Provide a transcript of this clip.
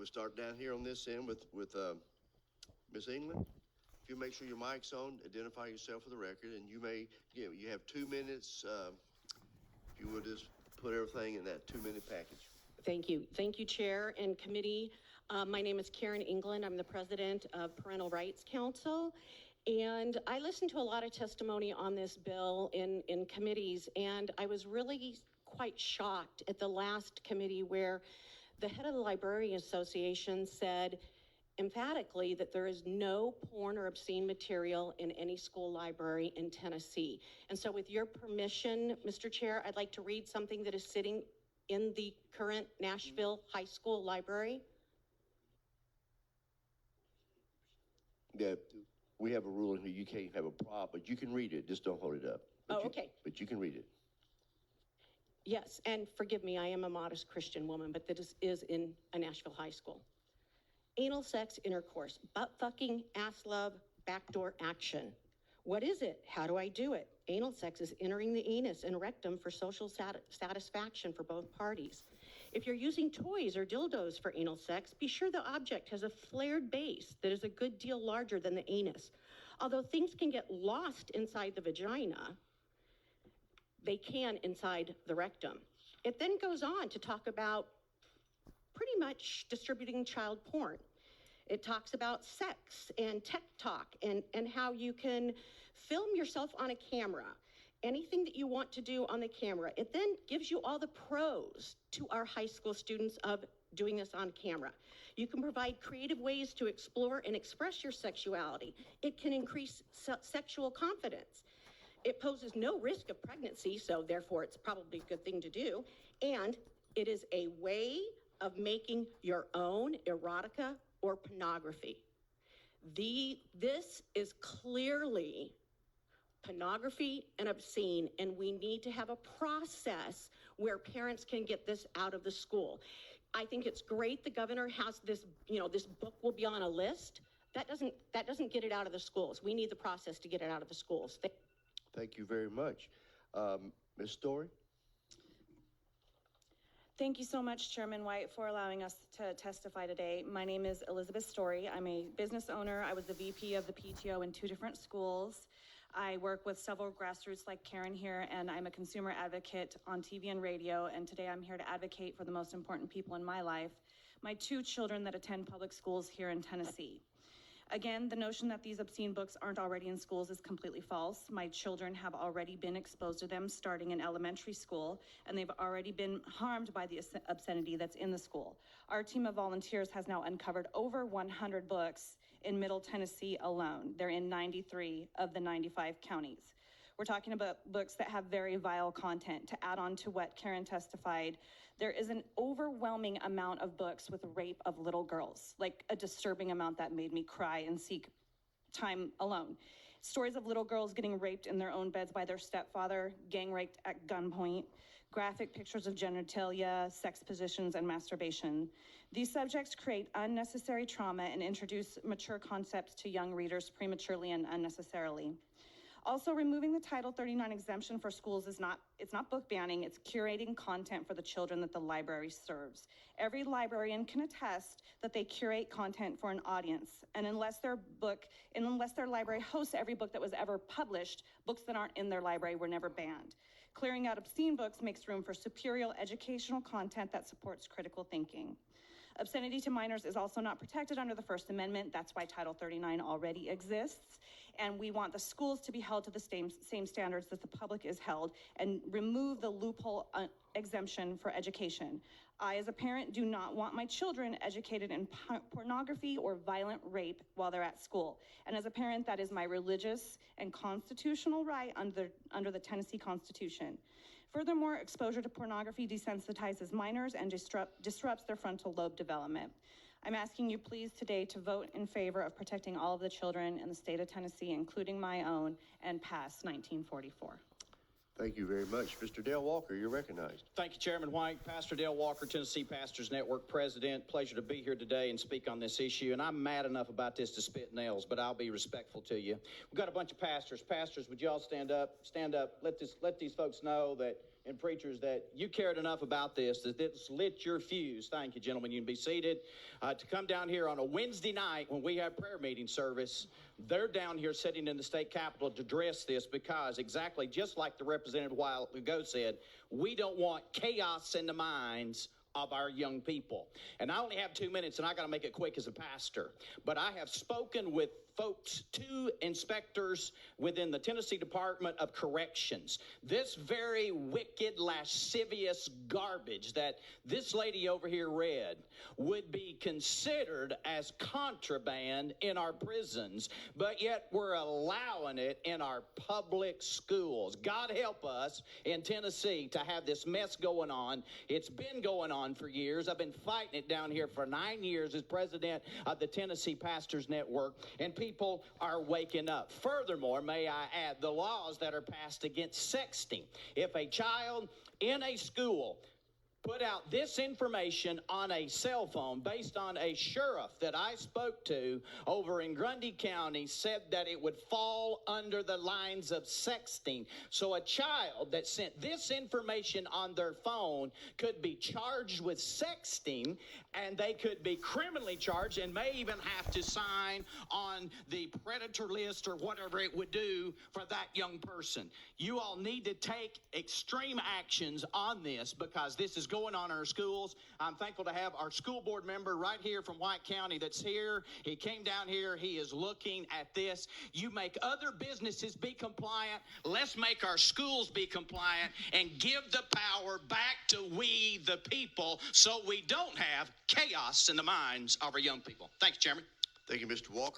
start down here on this end with Ms. England. If you make sure your mic's on, identify yourself for the record, and you have 2 minutes. If you would just put everything in that 2-minute package. Thank you. Thank you, Chair and Committee. My name is Karen England. I'm the President of Parental Rights Council. And I listened to a lot of testimony on this bill in committees, and I was really quite shocked at the last committee where the head of the Librarian Association said emphatically that there is no porn or obscene material in any school library in Tennessee. And so with your permission, Mr. Chair, I'd like to read something that is sitting in the current Nashville High School library. Yeah, we have a rule in here, you can't have a prop, but you can read it, just don't hold it up. Okay. But you can read it. Yes, and forgive me, I am a modest Christian woman, but this is in a Nashville high school. Anal sex intercourse, butt fucking, ass love, backdoor action. What is it? How do I do it? Anal sex is entering the anus and rectum for social satisfaction for both parties. If you're using toys or dildos for anal sex, be sure the object has a flared base that is a good deal larger than the anus. Although things can get lost inside the vagina, they can inside the rectum. It then goes on to talk about pretty much distributing child porn. It talks about sex and tech talk and how you can film yourself on a camera, anything that you want to do on the camera. It then gives you all the pros to our high school students of doing this on camera. You can provide creative ways to explore and express your sexuality. It can increase sexual confidence. It poses no risk of pregnancy, so therefore it's probably a good thing to do. And it is a way of making your own erotica or pornography. This is clearly pornography and obscene, and we need to have a process where parents can get this out of the school. I think it's great the governor has this, this book will be on a list. That doesn't get it out of the schools. We need the process to get it out of the schools. Thank you very much. Ms. Story? Thank you so much, Chairman White, for allowing us to testify today. My name is Elizabeth Story. I'm a business owner. I was the VP of the PTO in 2 different schools. I work with several grassroots like Karen here, and I'm a consumer advocate on TV and radio. And today I'm here to advocate for the most important people in my life, my 2 children that attend public schools here in Tennessee. Again, the notion that these obscene books aren't already in schools is completely false. My children have already been exposed to them starting in elementary school, and they've already been harmed by the obscenity that's in the school. Our team of volunteers has now uncovered over 100 books in Middle Tennessee alone. They're in 93 of the 95 counties. We're talking about books that have very vile content. To add on to what Karen testified, there is an overwhelming amount of books with rape of little girls, like a disturbing amount that made me cry and seek time alone. Stories of little girls getting raped in their own beds by their stepfather, gang raped at gunpoint, graphic pictures of genitalia, sex positions, and masturbation. These subjects create unnecessary trauma and introduce mature concepts to young readers prematurely and unnecessarily. Also, removing the Title 39 exemption for schools it's not book banning, it's curating content for the children that the library serves. Every librarian can attest that they curate content for an audience, and unless their library hosts every book that was ever published, books that aren't in their library were never banned. Clearing out obscene books makes room for superior educational content that supports critical thinking. Obscenity to minors is also not protected under the First Amendment. That's why Title 39 already exists. And we want the schools to be held to the same standards that the public is held and remove the loophole exemption for education. I, as a parent, do not want my children educated in pornography or violent rape while they're at school. And as a parent, that is my religious and constitutional right under the Tennessee Constitution. Furthermore, exposure to pornography desensitizes minors and disrupts their frontal lobe development. I'm asking you please today to vote in favor of protecting all of the children in the state of Tennessee, including my own, and pass 1944. Thank you very much. Mr. Dale Walker, you're recognized. Thank you, Chairman White. Pastor Dale Walker, Tennessee Pastors Network President. Pleasure to be here today and speak on this issue. And I'm mad enough about this to spit nails, but I'll be respectful to you. We've got a bunch of pastors. Pastors, would you all stand up? Stand up. Let these folks know that, and preachers that you cared enough about this that it's lit your fuse. Thank you, gentlemen. You can be seated. To come down here on a Wednesday night when we have prayer meeting service, they're down here sitting in the state capitol to address this because exactly just like the representative a while ago said, we don't want chaos in the minds of our young people. And I only have 2 minutes, and I got to make it quick as a pastor. But I have spoken with folks, 2 inspectors within the Tennessee Department of Corrections. This very wicked, lascivious garbage that this lady over here read would be considered as contraband in our prisons, but yet we're allowing it in our public schools. God help us in Tennessee to have this mess going on. It's been going on for years. I've been fighting it down here for 9 years as president of the Tennessee Pastors Network, and people are waking up. Furthermore, may I add, the laws that are passed against sexting. If a child in a school put out this information on a cell phone based on a sheriff that I spoke to over in Grundy County said that it would fall under the lines of sexting. So a child that sent this information on their phone could be charged with sexting, and they could be criminally charged and may even have to sign on the predator list or whatever it would do for that young person. You all need to take extreme actions on this because this is going on in our schools. I'm thankful to have our school board member right here from White County that's here. He came down here. He is looking at this. You make other businesses be compliant. Let's make our schools be compliant and give the power back to we, the people, so we don't have chaos in the minds of our young people. Thanks, Chairman. Thank you, Mr. Walker.